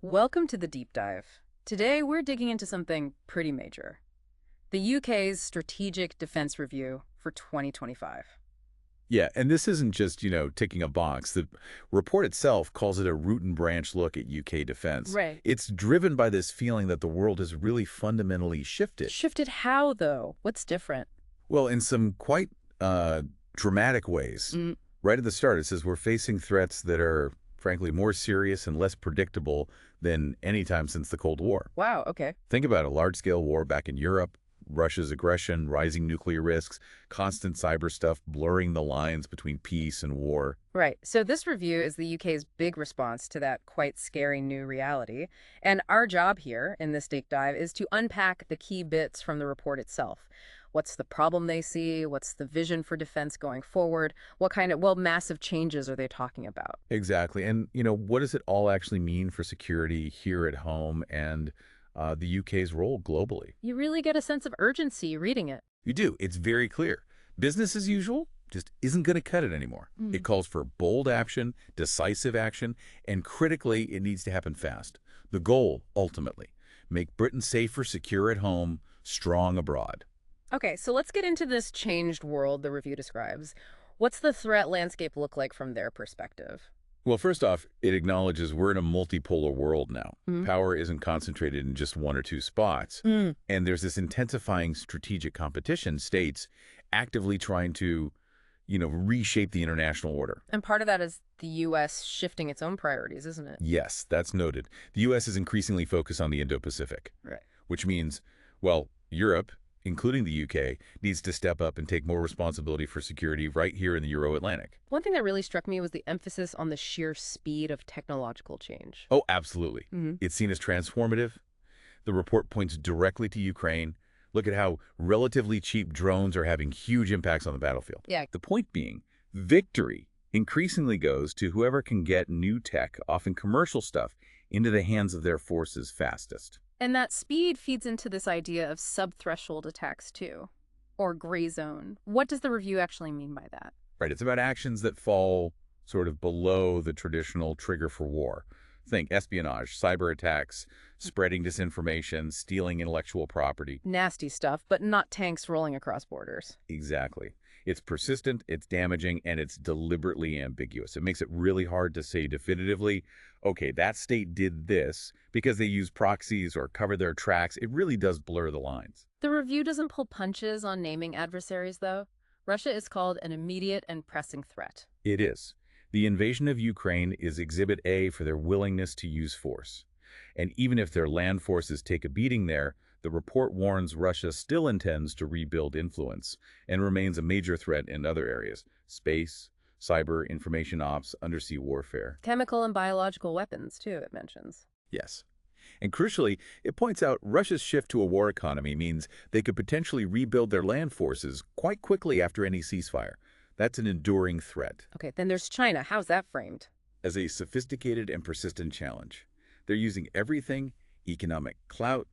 Welcome to the deep dive. Today, we're digging into something pretty major: the UK's Strategic Defence Review for 2025. Yeah, and this isn't just, ticking a box. The report itself calls it a root and branch look at UK defense. Right. It's driven by this feeling that the world has really fundamentally shifted. Shifted how, though? What's different? Well, in some quite dramatic ways. Mm, Right at the start, it says we're facing threats that are, frankly, more serious and less predictable than any time since the Cold War. wow, okay. Think about a large-scale war back in Europe, Russia's aggression, rising nuclear risks, constant cyber stuff blurring the lines between peace and war. Right. So, this review is the UK's big response to that quite scary new reality. And our job here in this deep dive is to unpack the key bits from the report itself. What's the problem they see? What's the vision for defense going forward? What kind of, well, massive changes are they talking about? Exactly. And, what does it all actually mean for security here at home and the UK's role globally? You really get a sense of urgency reading it. You do. It's very clear. Business as usual just isn't going to cut it anymore. It calls for bold action, decisive action, and critically, it needs to happen fast. The goal, ultimately, make Britain safer, secure at home, strong abroad. Okay, so let's get into this changed world the review describes. What's the threat landscape look like from their perspective? Well, first off, it acknowledges we're in a multipolar world now. Mm. Power isn't concentrated in just one or two spots. Mm. And there's this intensifying strategic competition, states actively trying to, reshape the international order. And part of that is the U.S. shifting its own priorities, isn't it? Yes, that's noted. The U.S. is increasingly focused on the Indo-Pacific, Right. which means, well, Europe, including the UK, needs to step up and take more responsibility for security right here in the Euro-Atlantic. One thing that really struck me was the emphasis on the sheer speed of technological change. Oh, absolutely. Hmm. It's seen as transformative. The report points directly to Ukraine. Look at how relatively cheap drones are having huge impacts on the battlefield. Yeah. The point being, victory increasingly goes to whoever can get new tech, often commercial stuff, into the hands of their forces fastest. And that speed feeds into this idea of sub-threshold attacks, too, or gray zone. What does the review actually mean by that? Right, it's about actions that fall sort of below the traditional trigger for war. Think espionage, cyber attacks, spreading disinformation, stealing intellectual property. Nasty stuff, but not tanks rolling across borders. Exactly. It's persistent, it's damaging, and it's deliberately ambiguous. It makes it really hard to say definitively, okay, that state did this because they use proxies or cover their tracks. It really does blur the lines. The review doesn't pull punches on naming adversaries, though. Russia is called an immediate and pressing threat. It is. The invasion of Ukraine is Exhibit A for their willingness to use force. And even if their land forces take a beating there, the report warns Russia still intends to rebuild influence and remains a major threat in other areas: space, cyber, information ops, undersea warfare. Chemical and biological weapons, too, it mentions. Yes. And crucially, it points out Russia's shift to a war economy means they could potentially rebuild their land forces quite quickly after any ceasefire. That's an enduring threat. Okay, then there's China. How's that framed? As a sophisticated and persistent challenge. They're using everything, economic clout,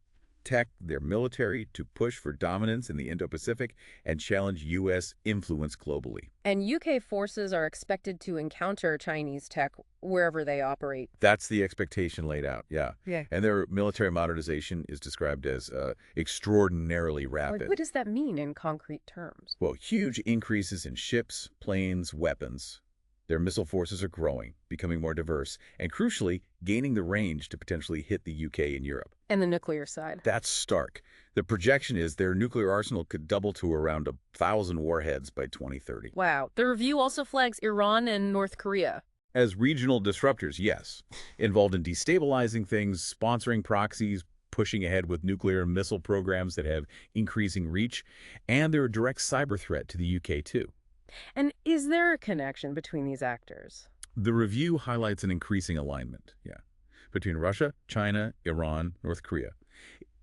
tech, their military, to push for dominance in the Indo-Pacific and challenge U.S. influence globally. And UK forces are expected to encounter Chinese tech wherever they operate. That's the expectation laid out, yeah. Yeah. And their military modernization is described as extraordinarily rapid. What does that mean in concrete terms? Well, huge increases in ships, planes, weapons. Their missile forces are growing, becoming more diverse, and crucially, gaining the range to potentially hit the UK and Europe. And the nuclear side. That's stark. The projection is their nuclear arsenal could double to around 1,000 warheads by 2030. Wow. The review also flags Iran and North Korea. As regional disruptors, yes. Involved in destabilizing things, sponsoring proxies, pushing ahead with nuclear and missile programs that have increasing reach, and they're a direct cyber threat to the UK, too. And is there a connection between these actors? The review highlights an increasing alignment, between Russia, China, Iran, North Korea.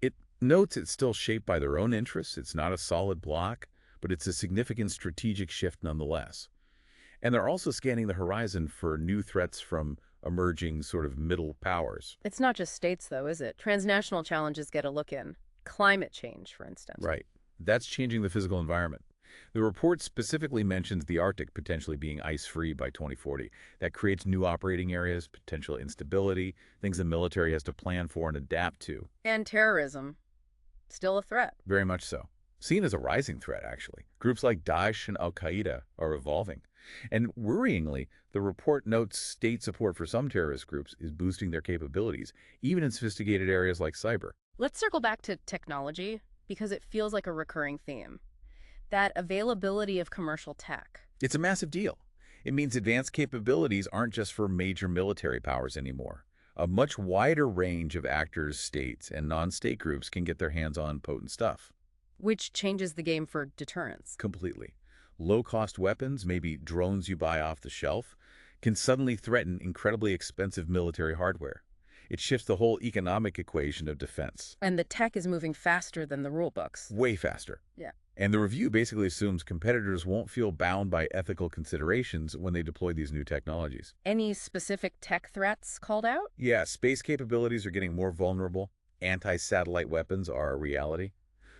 It notes it's still shaped by their own interests. It's not a solid bloc, but it's a significant strategic shift nonetheless. And they're also scanning the horizon for new threats from emerging sort of middle powers. It's not just states, though, is it? Transnational challenges get a look in. Climate change, for instance. Right. That's changing the physical environment. The report specifically mentions the Arctic potentially being ice-free by 2040. That creates new operating areas, potential instability, things the military has to plan for and adapt to. And terrorism, still a threat. Very much so. Seen as a rising threat, actually. Groups like Daesh and Al-Qaeda are evolving. And worryingly, the report notes state support for some terrorist groups is boosting their capabilities, even in sophisticated areas like cyber. Let's circle back to technology, because it feels like a recurring theme. That availability of commercial tech. It's a massive deal. It means advanced capabilities aren't just for major military powers anymore. A much wider range of actors, states, and non-state groups can get their hands on potent stuff. Which changes the game for deterrence. Completely. Low-cost weapons, maybe drones you buy off the shelf, can suddenly threaten incredibly expensive military hardware. It shifts the whole economic equation of defense. And the tech is moving faster than the rule books. Way faster. Yeah. And the review basically assumes competitors won't feel bound by ethical considerations when they deploy these new technologies. Any specific tech threats called out? Yeah, space capabilities are getting more vulnerable. Anti-satellite weapons are a reality.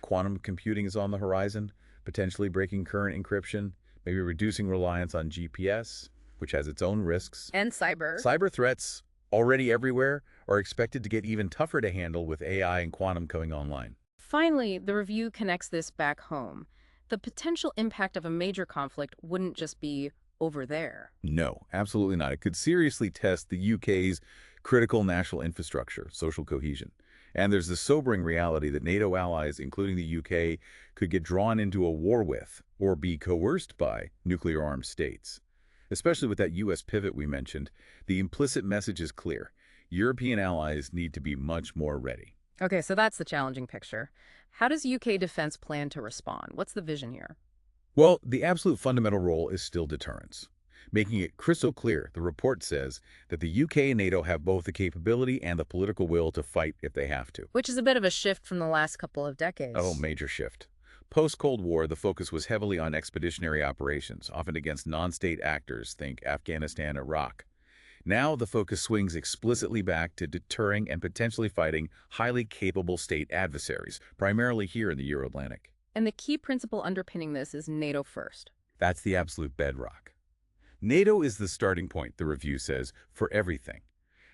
Quantum computing is on the horizon, potentially breaking current encryption, maybe reducing reliance on GPS, which has its own risks. And cyber. Cyber threats, already everywhere, are expected to get even tougher to handle with AI and quantum coming online. Finally, the review connects this back home. The potential impact of a major conflict wouldn't just be over there. No, absolutely not. It could seriously test the UK's critical national infrastructure, social cohesion. And there's the sobering reality that NATO allies, including the UK, could get drawn into a war with, or be coerced by, nuclear-armed states. Especially with that US pivot we mentioned, the implicit message is clear. European allies need to be much more ready. Okay, so that's the challenging picture. How does UK defense plan to respond? What's the vision here? Well, the absolute fundamental role is still deterrence. Making it crystal clear, the report says that the UK and NATO have both the capability and the political will to fight if they have to. Which is a bit of a shift from the last couple of decades. Oh, major shift. Post-Cold War, the focus was heavily on expeditionary operations, often against non-state actors, think Afghanistan, Iraq. Now the focus swings explicitly back to deterring and potentially fighting highly capable state adversaries, primarily here in the Euro-Atlantic. And the key principle underpinning this is NATO first. That's the absolute bedrock. NATO is the starting point, the review says, for everything.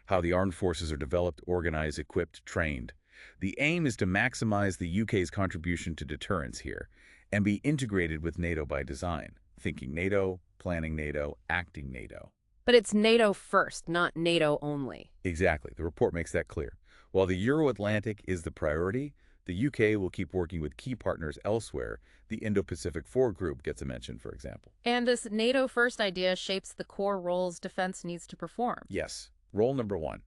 How the armed forces are developed, organized, equipped, trained. The aim is to maximize the UK's contribution to deterrence here and be integrated with NATO by design. Thinking NATO, planning NATO, acting NATO. But it's NATO first, not NATO only. Exactly. The report makes that clear. While the Euro-Atlantic is the priority, the UK will keep working with key partners elsewhere. The Indo-Pacific 4 group gets a mention, for example. And this NATO first idea shapes the core roles defense needs to perform. Yes. Role number 1.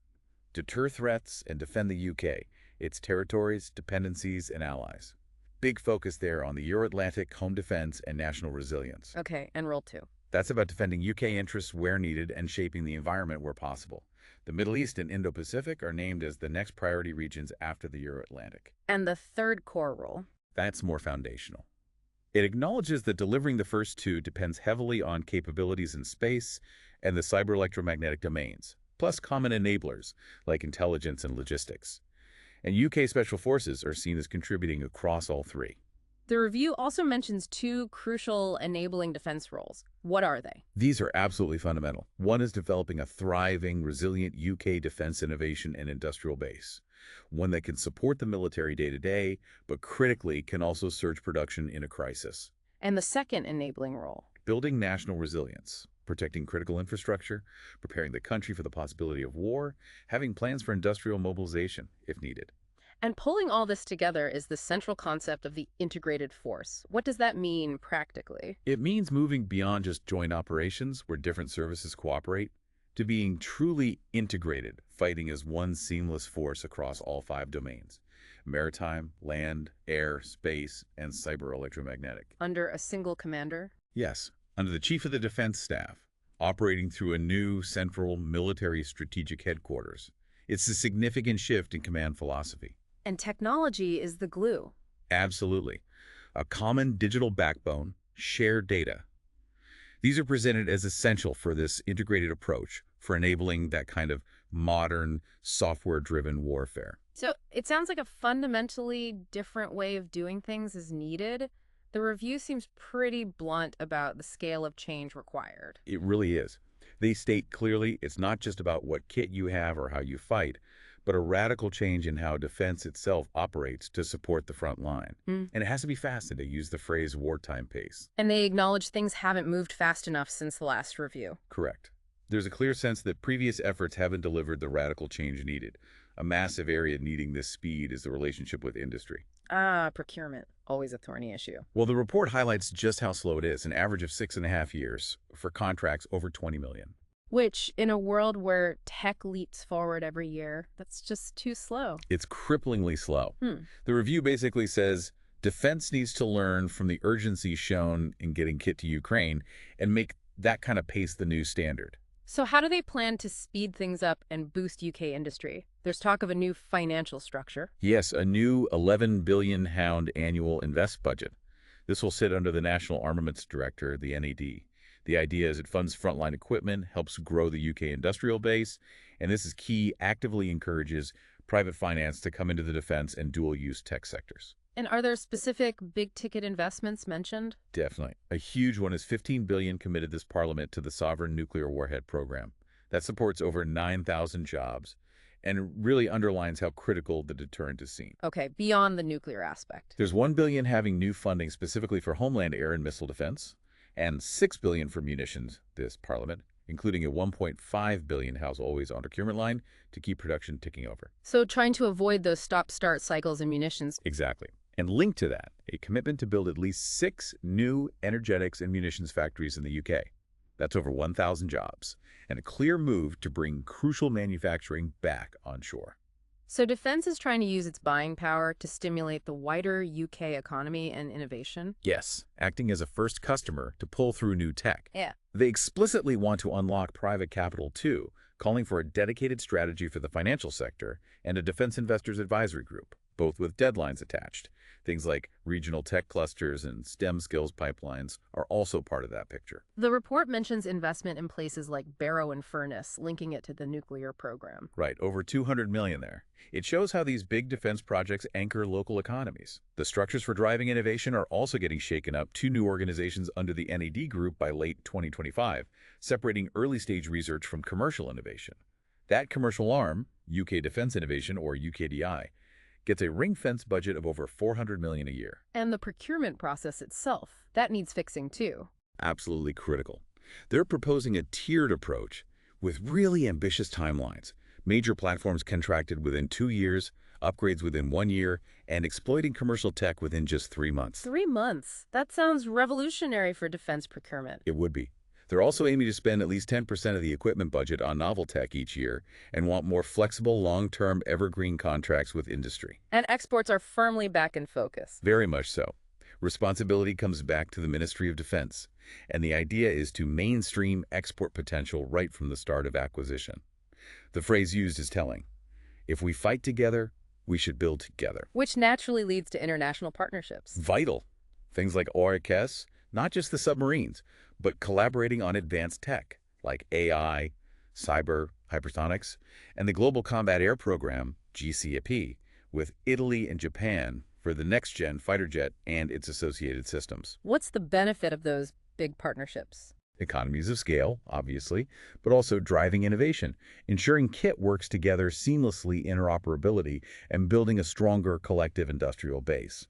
Deter threats and defend the UK, its territories, dependencies, and allies. Big focus there on the Euro-Atlantic, home defense, and national resilience. Okay, and role 2. That's about defending UK interests where needed and shaping the environment where possible. The Middle East and Indo-Pacific are named as the next priority regions after the Euro-Atlantic. And the third core role? That's more foundational. It acknowledges that delivering the first two depends heavily on capabilities in space and the cyber-electromagnetic domains, plus common enablers like intelligence and logistics. And UK Special Forces are seen as contributing across all three. The review also mentions 2 crucial enabling defense roles. What are they? These are absolutely fundamental. One is developing a thriving, resilient UK defense innovation and industrial base. One that can support the military day-to-day, but critically can also surge production in a crisis. And the second enabling role? Building national resilience, protecting critical infrastructure, preparing the country for the possibility of war, having plans for industrial mobilization, if needed. And pulling all this together is the central concept of the integrated force. What does that mean practically? It means moving beyond just joint operations where different services cooperate to being truly integrated, fighting as one seamless force across all 5 domains: maritime, land, air, space, and cyber-electromagnetic. Under a single commander? Yes, under the Chief of the Defense Staff, operating through a new central military strategic headquarters. It's a significant shift in command philosophy. And technology is the glue. Absolutely. A common digital backbone, shared data. These are presented as essential for this integrated approach for enabling that kind of modern, software-driven warfare. So it sounds like a fundamentally different way of doing things is needed, The review seems pretty blunt about the scale of change required. It really is. They state clearly it's not just about what kit you have or how you fight, but a radical change in how defense itself operates to support the front line. Mm. And it has to be fast, and they use the phrase wartime pace. And they acknowledge things haven't moved fast enough since the last review. Correct. There's a clear sense that previous efforts haven't delivered the radical change needed. A massive area needing this speed is the relationship with industry. Ah, procurement. Always a thorny issue. Well, the report highlights just how slow it is, an average of 6.5 years for contracts over 20 million. Which, in a world where tech leaps forward every year, that's just too slow. It's cripplingly slow. Hmm. The review basically says defense needs to learn from the urgency shown in getting kit to Ukraine and make that kind of pace the new standard. So how do they plan to speed things up and boost UK industry? There's talk of a new financial structure. Yes, a new 11 billion pound annual invest budget. This will sit under the National Armaments Director, the NAD. The idea is it funds frontline equipment, helps grow the UK industrial base, and this is key, actively encourages private finance to come into the defense and dual-use tech sectors. And are there specific big-ticket investments mentioned? Definitely. A huge one is 15 billion committed this parliament to the Sovereign Nuclear Warhead Program. That supports over 9,000 jobs and really underlines how critical the deterrent is seen. Okay, beyond the nuclear aspect. There's 1 billion having new funding specifically for homeland air and missile defense, and 6 billion for munitions this parliament, including a 1.5 billion house always on procurement line to keep production ticking over. So trying to avoid those stop-start cycles in munitions. Exactly. And linked to that, a commitment to build at least 6 new energetics and munitions factories in the UK. That's over 1,000 jobs, and a clear move to bring crucial manufacturing back onshore. So defense is trying to use its buying power to stimulate the wider UK economy and innovation? Yes, acting as a first customer to pull through new tech. Yeah. They explicitly want to unlock private capital too, calling for a dedicated strategy for the financial sector and a defense investors advisory group, both with deadlines attached. Things like regional tech clusters and STEM skills pipelines are also part of that picture. The report mentions investment in places like Barrow and Furness, linking it to the nuclear program. Right, over 200 million there. It shows how these big defense projects anchor local economies. The structures for driving innovation are also getting shaken up. 2 new organizations under the NAD group by late 2025, separating early-stage research from commercial innovation. That commercial arm, UK Defence Innovation, or UKDI, gets a ring-fence budget of over 400 million a year. And the procurement process itself, that needs fixing too. Absolutely critical. They're proposing a tiered approach with really ambitious timelines. Major platforms contracted within 2 years, upgrades within 1 year, and exploiting commercial tech within just 3 months. 3 months? That sounds revolutionary for defense procurement. It would be. They're also aiming to spend at least 10% of the equipment budget on novel tech each year and want more flexible, long-term, evergreen contracts with industry. And exports are firmly back in focus. Very much so. Responsibility comes back to the Ministry of Defense, and the idea is to mainstream export potential right from the start of acquisition. The phrase used is telling. If we fight together, we should build together. Which naturally leads to international partnerships. Vital. Things like ORCS, not just the submarines, but collaborating on advanced tech like AI, cyber, hypersonics, and the Global Combat Air Program, GCAP, with Italy and Japan for the next-gen fighter jet and its associated systems. What's the benefit of those big partnerships? Economies of scale, obviously, but also driving innovation, ensuring kit works together seamlessly, interoperability, and building a stronger collective industrial base.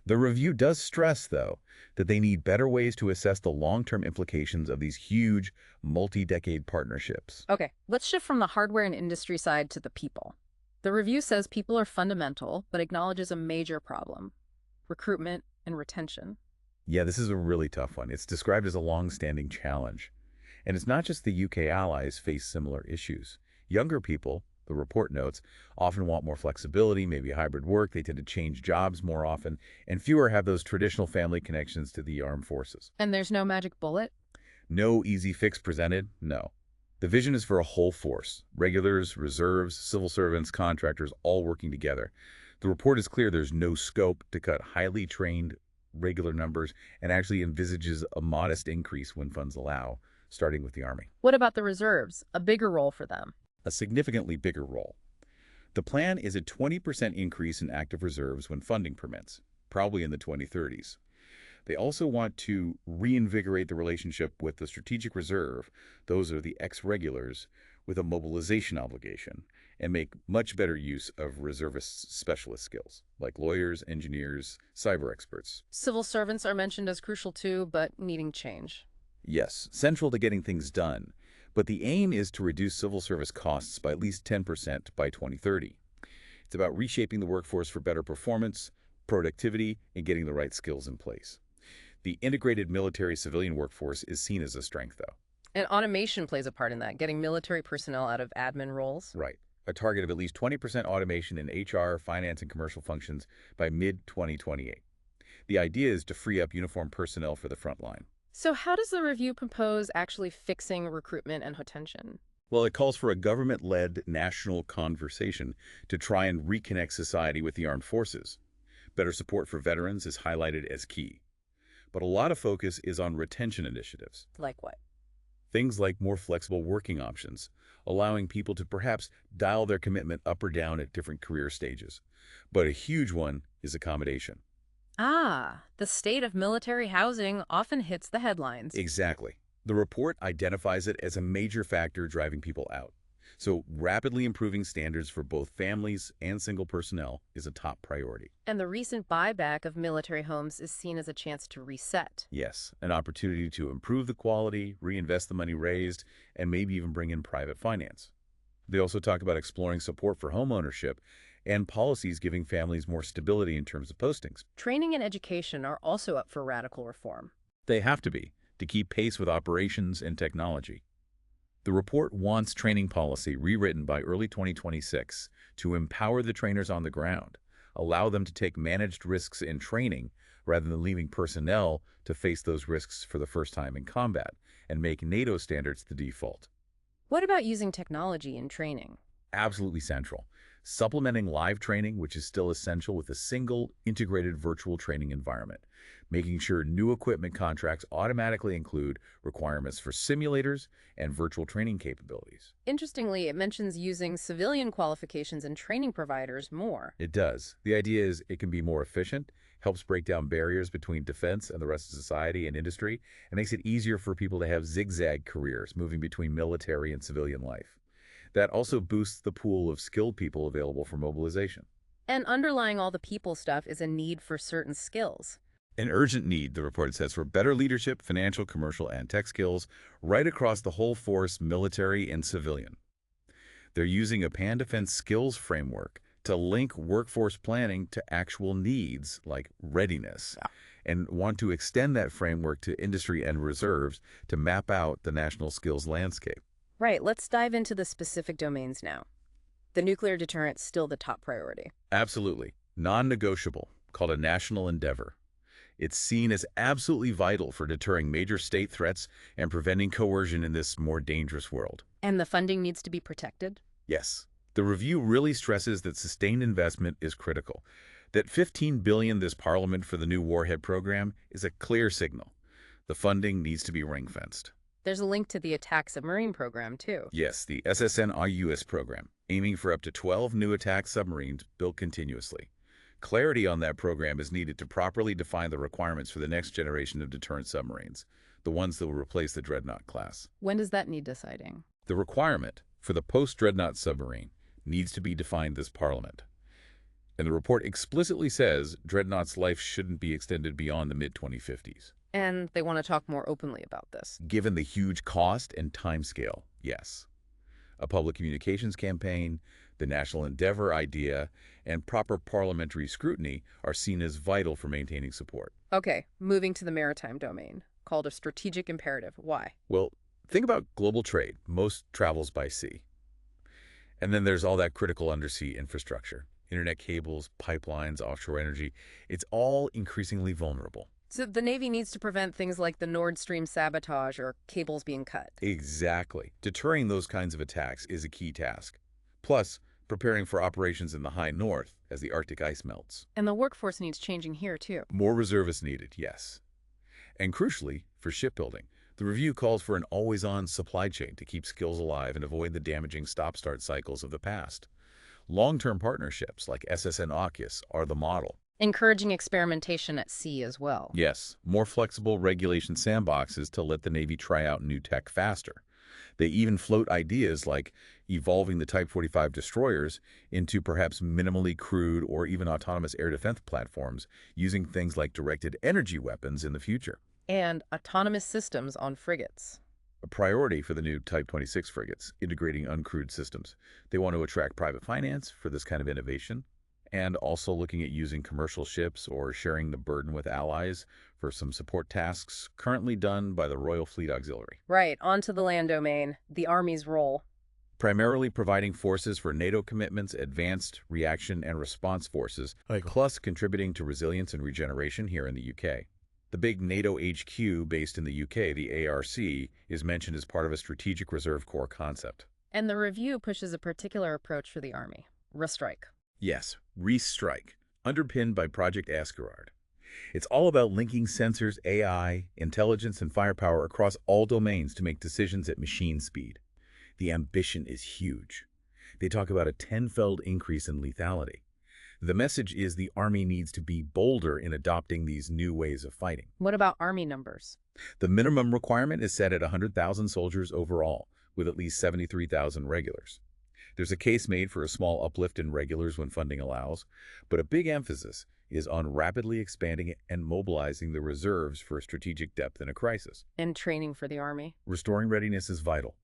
The review does stress, though, that they need better ways to assess the long-term implications of these huge, multi-decade partnerships. Okay, let's shift from the hardware and industry side to the people. The review says people are fundamental, but acknowledges a major problem: recruitment and retention. Yeah, this is a really tough one. It's described as a long-standing challenge. And it's not just the UK allies face similar issues. Younger people, the report notes, often want more flexibility, maybe hybrid work. They tend to change jobs more often, and fewer have those traditional family connections to the armed forces. And there's no magic bullet? No easy fix presented, no. The vision is for a whole force, regulars, reserves, civil servants, contractors, all working together. The report is clear there's no scope to cut highly trained regular numbers and actually envisages a modest increase when funds allow, starting with the Army. What about the reserves? A bigger role for them? A significantly bigger role. The plan is a 20% increase in active reserves when funding permits, probably in the 2030s. They also want to reinvigorate the relationship with the Strategic Reserve, those are the ex-regulars, with a mobilization obligation, and make much better use of reservist specialist skills, like lawyers, engineers, cyber experts. Civil servants are mentioned as crucial too, but needing change. Yes, central to getting things done, but the aim is to reduce civil service costs by at least 10% by 2030. It's about reshaping the workforce for better performance, productivity, and getting the right skills in place. The integrated military-civilian workforce is seen as a strength, though. And automation plays a part in that, getting military personnel out of admin roles. Right. A target of at least 20% automation in HR, finance, and commercial functions by mid-2028. The idea is to free up uniformed personnel for the front line. So how does the review propose actually fixing recruitment and retention? Well, it calls for a government-led national conversation to try and reconnect society with the armed forces. Better support for veterans is highlighted as key. But a lot of focus is on retention initiatives. Like what? Things like more flexible working options, allowing people to perhaps dial their commitment up or down at different career stages. But a huge one is accommodation. Ah, the state of military housing often hits the headlines. Exactly. The report identifies it as a major factor driving people out. So rapidly improving standards for both families and single personnel is a top priority. And the recent buyback of military homes is seen as a chance to reset. Yes, an opportunity to improve the quality, reinvest the money raised, and maybe even bring in private finance. They also talk about exploring support for home ownership and policies giving families more stability in terms of postings. Training and education are also up for radical reform. They have to keep pace with operations and technology. The report wants training policy rewritten by early 2026 to empower the trainers on the ground, allow them to take managed risks in training rather than leaving personnel to face those risks for the first time in combat, and make NATO standards the default. What about using technology in training? Absolutely central. Supplementing live training, which is still essential, with a single integrated virtual training environment. Making sure new equipment contracts automatically include requirements for simulators and virtual training capabilities. Interestingly, it mentions using civilian qualifications and training providers more. It does. The idea is it can be more efficient, helps break down barriers between defense and the rest of society and industry, and makes it easier for people to have zigzag careers moving between military and civilian life. That also boosts the pool of skilled people available for mobilization. And underlying all the people stuff is a need for certain skills. An urgent need, the report says, for better leadership, financial, commercial, and tech skills right across the whole force, military and civilian. They're using a pan-defense skills framework to link workforce planning to actual needs like readiness, and want to extend that framework to industry and reserves to map out the national skills landscape. Right, let's dive into the specific domains now. The nuclear deterrent's still the top priority. Absolutely. Non-negotiable, called a national endeavor. It's seen as absolutely vital for deterring major state threats and preventing coercion in this more dangerous world. And the funding needs to be protected? Yes. The review really stresses that sustained investment is critical. That $15 billion this Parliament for the new Warhead program is a clear signal. The funding needs to be ring-fenced. There's a link to the attack submarine program, too. Yes, the SSN-AUKUS program, aiming for up to 12 new attack submarines built continuously. Clarity on that program is needed to properly define the requirements for the next generation of deterrent submarines, the ones that will replace the Dreadnought class. When does that need deciding? The requirement for the post-Dreadnought submarine needs to be defined this Parliament. And the report explicitly says Dreadnought's life shouldn't be extended beyond the mid-2050s. And they want to talk more openly about this. Given the huge cost and timescale, yes. A public communications campaign, the national endeavor idea, and proper parliamentary scrutiny are seen as vital for maintaining support. Okay, moving to the maritime domain, called a strategic imperative. Why? Well, think about global trade. Most travels by sea. And then there's all that critical undersea infrastructure. Internet cables, pipelines, offshore energy. It's all increasingly vulnerable. So the Navy needs to prevent things like the Nord Stream sabotage or cables being cut. Exactly. Deterring those kinds of attacks is a key task. Plus, preparing for operations in the high north as the Arctic ice melts. And the workforce needs changing here, too. More reservists needed, yes. And crucially, for shipbuilding, the review calls for an always-on supply chain to keep skills alive and avoid the damaging stop-start cycles of the past. Long-term partnerships like SSN-AUKUS are the model. encouraging experimentation at sea as well. Yes, more flexible regulation sandboxes to let the Navy try out new tech faster. They even float ideas like evolving the Type 45 destroyers into perhaps minimally crewed or even autonomous air defense platforms using things like directed energy weapons in the future. And autonomous systems on frigates. A priority for the new Type 26 frigates, integrating uncrewed systems. They want to attract private finance for this kind of innovation, and also looking at using commercial ships or sharing the burden with allies for some support tasks currently done by the Royal Fleet Auxiliary. Right, onto the land domain, the Army's role. Primarily providing forces for NATO commitments, advanced reaction and response forces, plus contributing to resilience and regeneration here in the UK. The big NATO HQ based in the UK, the ARC, is mentioned as part of a Strategic Reserve Corps concept. And the review pushes a particular approach for the Army, restrike. Yes, Restrike, underpinned by Project Askeladd. It's all about linking sensors, AI, intelligence, and firepower across all domains to make decisions at machine speed. The ambition is huge. They talk about a tenfold increase in lethality. The message is the Army needs to be bolder in adopting these new ways of fighting. What about Army numbers? The minimum requirement is set at 100,000 soldiers overall, with at least 73,000 regulars. There's a case made for a small uplift in regulars when funding allows, but a big emphasis is on rapidly expanding and mobilizing the reserves for strategic depth in a crisis. And training for the Army. Restoring readiness is vital.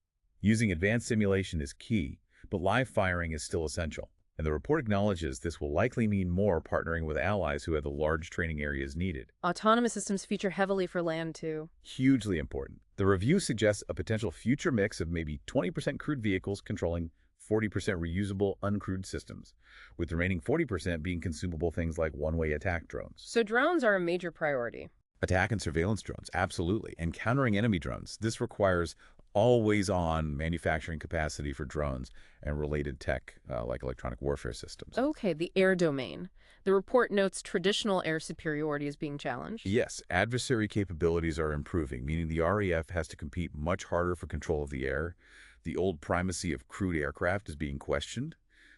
Using advanced simulation is key, but live firing is still essential. And the report acknowledges this will likely mean more partnering with allies who have the large training areas needed. Autonomous systems feature heavily for land, too. Hugely important. The review suggests a potential future mix of maybe 20% crewed vehicles controlling 40% reusable uncrewed systems, with the remaining 40% being consumable things like one-way attack drones. So drones are a major priority. Attack and surveillance drones, absolutely. And countering enemy drones. This requires always-on manufacturing capacity for drones and related tech like electronic warfare systems. Okay, the air domain. The report notes traditional air superiority is being challenged. Yes, adversary capabilities are improving, meaning the RAF has to compete much harder for control of the air. The old primacy of crewed aircraft is being questioned.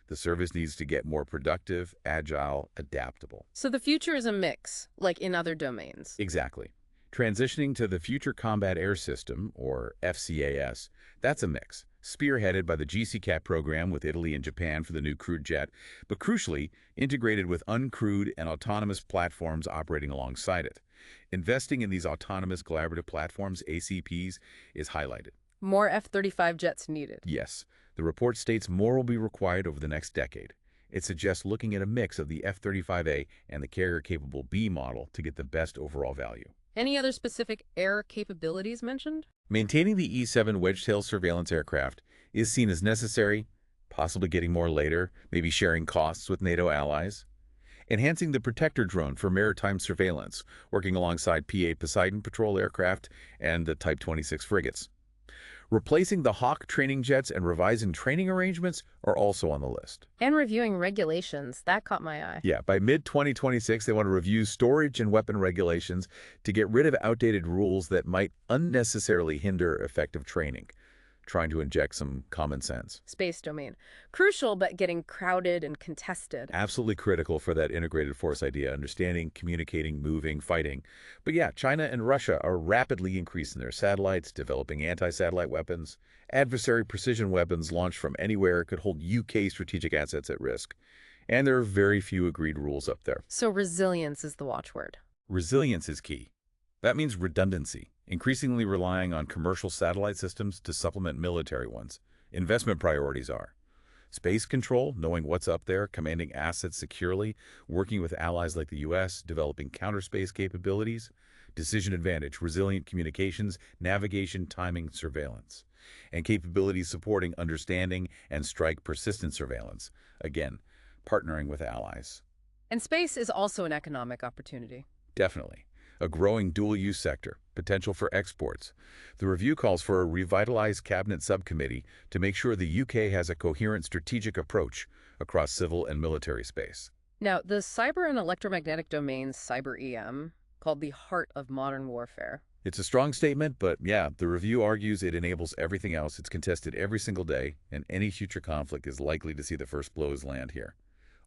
The service needs to get more productive, agile, adaptable. So the future is a mix, like in other domains. Exactly. Transitioning to the Future Combat Air System, or FCAS, that's a mix, spearheaded by the GCCAP program with Italy and Japan for the new crewed jet, but crucially integrated with uncrewed and autonomous platforms operating alongside it. Investing in these autonomous collaborative platforms, ACPs, is highlighted. More F-35 jets needed. Yes, the report states more will be required over the next decade. It suggests looking at a mix of the F-35A and the carrier-capable B model to get the best overall value. Any other specific air capabilities mentioned? Maintaining the E-7 Wedgetail surveillance aircraft is seen as necessary, possibly getting more later, maybe sharing costs with NATO allies. Enhancing the Protector drone for maritime surveillance, working alongside P-8 Poseidon patrol aircraft and the Type 26 frigates. Replacing the Hawk training jets and revising training arrangements are also on the list. And reviewing regulations. That caught my eye. Yeah, by mid-2026, they want to review storage and weapon regulations to get rid of outdated rules that might unnecessarily hinder effective training, trying to inject some common sense. Space domain. Crucial, but getting crowded and contested. Absolutely critical for that integrated force idea, understanding, communicating, moving, fighting. But yeah, China and Russia are rapidly increasing their satellites, developing anti-satellite weapons. Adversary precision weapons launched from anywhere could hold UK strategic assets at risk. And there are very few agreed rules up there. So resilience is the watchword. Resilience is key. That means redundancy, increasingly relying on commercial satellite systems to supplement military ones. Investment priorities are space control, knowing what's up there, commanding assets securely, working with allies like the U.S., developing counter-space capabilities, decision advantage, resilient communications, navigation, timing, surveillance, and capabilities supporting understanding and strike persistent surveillance. Again, partnering with allies. And space is also an economic opportunity. Definitely. A growing dual-use sector, potential for exports. The review calls for a revitalized cabinet subcommittee to make sure the UK has a coherent strategic approach across civil and military space. Now, the cyber and electromagnetic domains, cyber-EM, called the heart of modern warfare. It's a strong statement, but yeah, the review argues it enables everything else. It's contested every single day, and any future conflict is likely to see the first blows land here.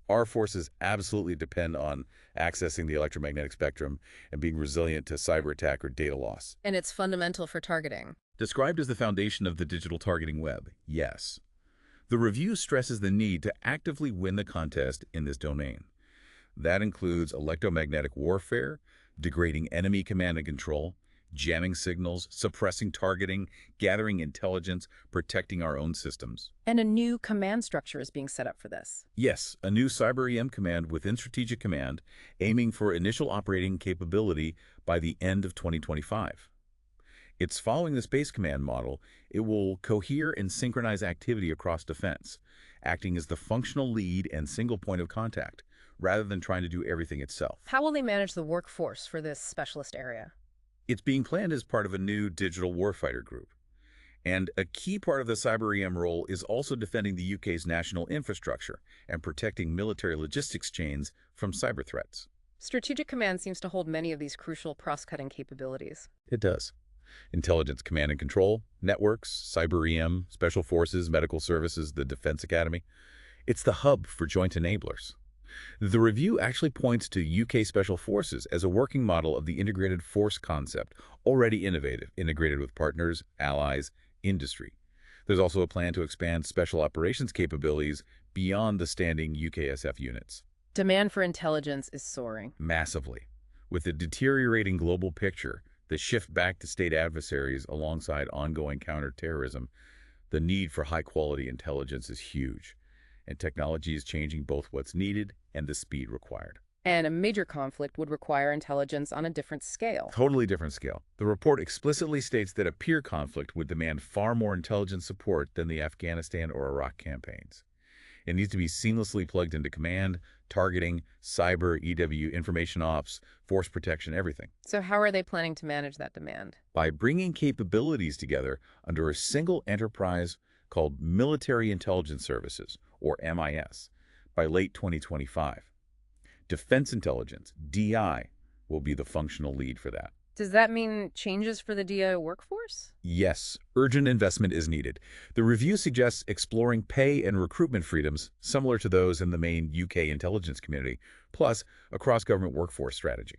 Our forces absolutely depend on accessing the electromagnetic spectrum and being resilient to cyber attack or data loss. And it's fundamental for targeting. Described as the foundation of the digital targeting web, yes. The review stresses the need to actively win the contest in this domain. That includes electromagnetic warfare, degrading enemy command and control, jamming signals, suppressing targeting, gathering intelligence, protecting our own systems. And a new command structure is being set up for this. Yes, a new Cyber EM command within Strategic Command, aiming for initial operating capability by the end of 2025. It's following the Space Command model. It will cohere and synchronize activity across defense, acting as the functional lead and single point of contact, rather than trying to do everything itself. How will they manage the workforce for this specialist area? It's being planned as part of a new digital warfighter group. And a key part of the Cyber EM role is also defending the UK's national infrastructure and protecting military logistics chains from cyber threats. Strategic Command seems to hold many of these crucial cross-cutting capabilities. It does. Intelligence command and control, networks, Cyber EM, special forces, medical services, the Defense Academy. It's the hub for joint enablers. The review actually points to UK Special Forces as a working model of the integrated force concept, already integrated with partners, allies, industry. There's also a plan to expand special operations capabilities beyond the standing UKSF units. Demand for intelligence is soaring. Massively. With the deteriorating global picture, the shift back to state adversaries alongside ongoing counterterrorism, the need for high-quality intelligence is huge, and technology is changing both what's needed and the speed required. And a major conflict would require intelligence on a different scale. Totally different scale. The report explicitly states that a peer conflict would demand far more intelligence support than the Afghanistan or Iraq campaigns. It needs to be seamlessly plugged into command, targeting, cyber, EW, information ops, force protection, everything. So how are they planning to manage that demand? By bringing capabilities together under a single enterprise called Military Intelligence Services, or MIS, by late 2025. Defense Intelligence, DI, will be the functional lead for that. Does that mean changes for the DIO workforce? Yes, urgent investment is needed. The review suggests exploring pay and recruitment freedoms similar to those in the main UK intelligence community, plus a cross-government workforce strategy.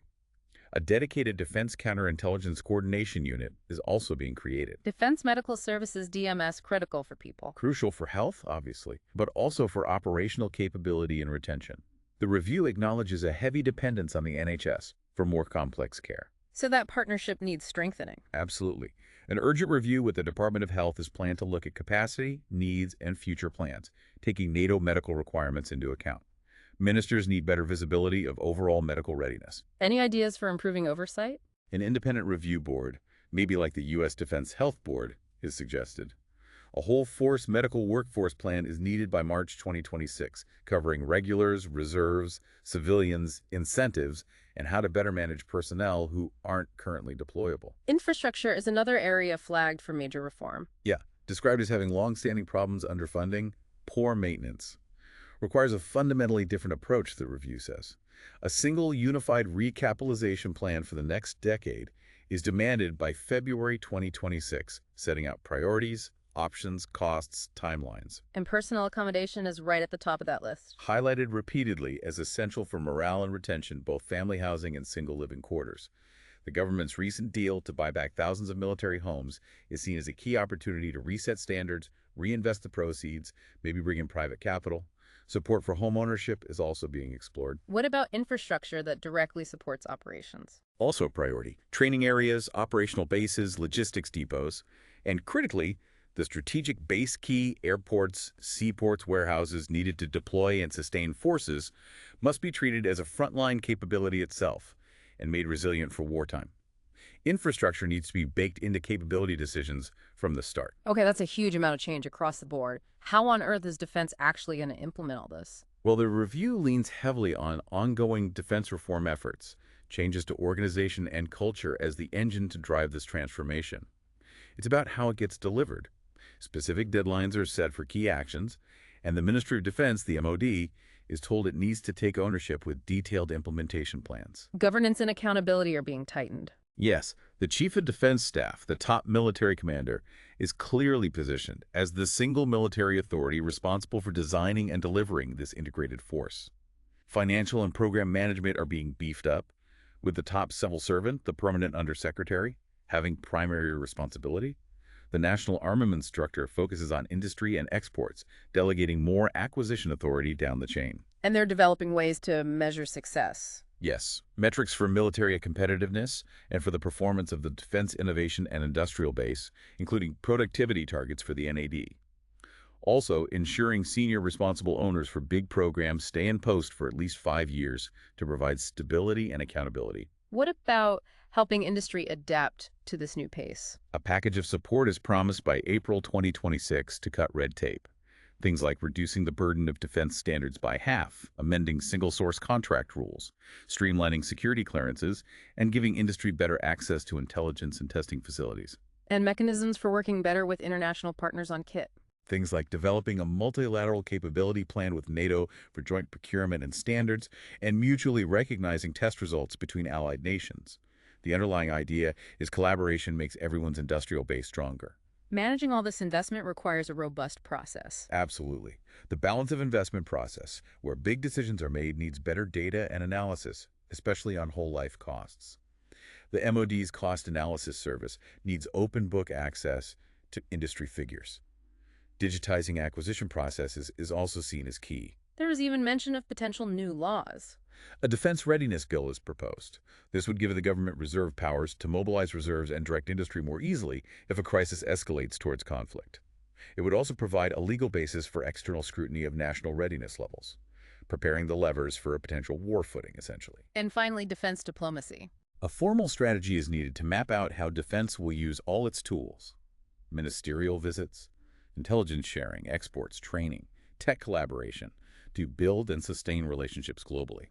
A dedicated Defense Counterintelligence Coordination Unit is also being created. Defense Medical Services DMS critical for people. Crucial for health, obviously, but also for operational capability and retention. The review acknowledges a heavy dependence on the NHS for more complex care. So that partnership needs strengthening. Absolutely. An urgent review with the Department of Health is planned to look at capacity, needs, and future plans, taking NATO medical requirements into account. Ministers need better visibility of overall medical readiness. Any ideas for improving oversight? An independent review board, maybe like the U.S. Defense Health Board, is suggested. A whole force medical workforce plan is needed by March 2026, covering regulars, reserves, civilians, incentives, and how to better manage personnel who aren't currently deployable. Infrastructure is another area flagged for major reform. Yeah, described as having long-standing problems underfunding, poor maintenance. Requires a fundamentally different approach, the review says. A single unified recapitalization plan for the next decade is demanded by February 2026, setting out priorities, options, costs, timelines. And personnel accommodation is right at the top of that list. Highlighted repeatedly as essential for morale and retention, both family housing and single living quarters. The government's recent deal to buy back thousands of military homes is seen as a key opportunity to reset standards, reinvest the proceeds, maybe bring in private capital. Support for home ownership is also being explored. What about infrastructure that directly supports operations? Also a priority. Training areas, operational bases, logistics depots, and critically, the strategic base key airports, seaports, warehouses needed to deploy and sustain forces must be treated as a frontline capability itself and made resilient for wartime. Infrastructure needs to be baked into capability decisions from the start. Okay, that's a huge amount of change across the board. How on earth is defense actually going to implement all this? Well, the review leans heavily on ongoing defense reform efforts, changes to organization and culture as the engine to drive this transformation. It's about how it gets delivered. Specific deadlines are set for key actions, and the Ministry of Defense, the MOD, is told it needs to take ownership with detailed implementation plans. Governance and accountability are being tightened. Yes, the Chief of Defense Staff, the top military commander, is clearly positioned as the single military authority responsible for designing and delivering this integrated force. Financial and program management are being beefed up, with the top civil servant, the permanent undersecretary, having primary responsibility. The National Armaments Structure focuses on industry and exports, delegating more acquisition authority down the chain. And they're developing ways to measure success. Yes, metrics for military competitiveness and for the performance of the defense innovation and industrial base, including productivity targets for the NAD. Also, ensuring senior responsible owners for big programs stay in post for at least 5 years to provide stability and accountability. What about helping industry adapt to this new pace? A package of support is promised by April 2026 to cut red tape. Things like reducing the burden of defense standards by half, amending single-source contract rules, streamlining security clearances, and giving industry better access to intelligence and testing facilities. And mechanisms for working better with international partners on kit. Things like developing a multilateral capability plan with NATO for joint procurement and standards, and mutually recognizing test results between allied nations. The underlying idea is collaboration makes everyone's industrial base stronger. Managing all this investment requires a robust process. Absolutely. The balance of investment process, where big decisions are made, needs better data and analysis, especially on whole life costs. The MOD's cost analysis service needs open book access to industry figures. Digitizing acquisition processes is also seen as key. There is even mention of potential new laws. A defense readiness bill is proposed. This would give the government reserve powers to mobilize reserves and direct industry more easily if a crisis escalates towards conflict. It would also provide a legal basis for external scrutiny of national readiness levels, preparing the levers for a potential war footing, essentially. And finally, defense diplomacy. A formal strategy is needed to map out how defense will use all its tools: ministerial visits, intelligence sharing, exports, training, tech collaboration, to build and sustain relationships globally.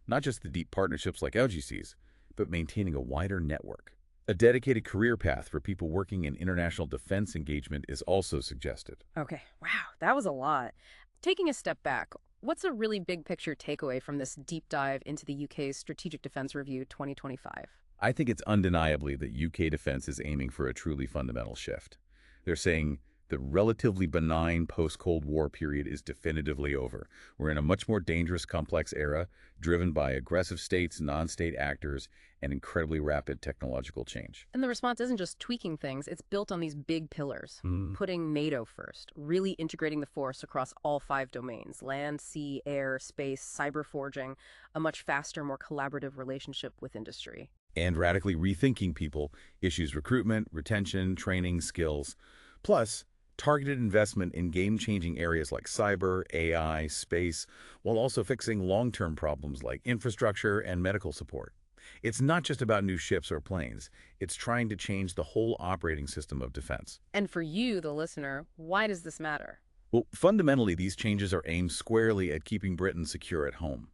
Not just the deep partnerships like LGC's, but maintaining a wider network. A dedicated career path for people working in international defense engagement is also suggested. Okay, wow, that was a lot. Taking a step back, what's a really big picture takeaway from this deep dive into the UK's Strategic Defense Review 2025? I think it's undeniably that UK defense is aiming for a truly fundamental shift. They're saying the relatively benign post-Cold War period is definitively over. We're in a much more dangerous, complex era, driven by aggressive states, non-state actors, and incredibly rapid technological change. And the response isn't just tweaking things, it's built on these big pillars. Putting NATO first, really integrating the force across all 5 domains: land, sea, air, space, cyber forging, a much faster, more collaborative relationship with industry. And radically rethinking people, issues recruitment, retention, training, skills. Plus, targeted investment in game-changing areas like cyber, AI, space, while also fixing long-term problems like infrastructure and medical support. It's not just about new ships or planes. It's trying to change the whole operating system of defense. And for you, the listener, why does this matter? Well, fundamentally, these changes are aimed squarely at keeping Britain secure at home.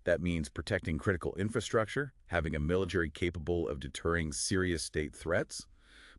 That means protecting critical infrastructure, having a military capable of deterring serious state threats,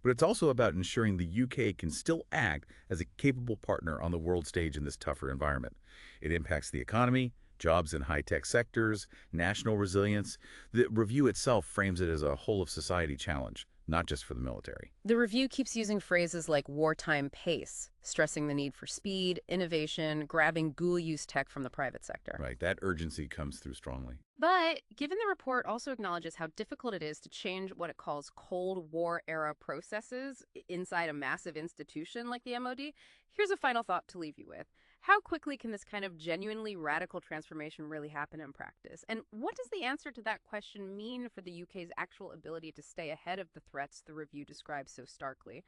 but it's also about ensuring the UK can still act as a capable partner on the world stage in this tougher environment. It impacts the economy, jobs in high-tech sectors, national resilience. The review itself frames it as a whole-of-society challenge, not just for the military. The review keeps using phrases like wartime pace, stressing the need for speed, innovation, grabbing dual-use tech from the private sector. Right, that urgency comes through strongly. But given the report also acknowledges how difficult it is to change what it calls Cold War-era processes inside a massive institution like the MOD, here's a final thought to leave you with. How quickly can this kind of genuinely radical transformation really happen in practice? And what does the answer to that question mean for the UK's actual ability to stay ahead of the threats the review describes so starkly?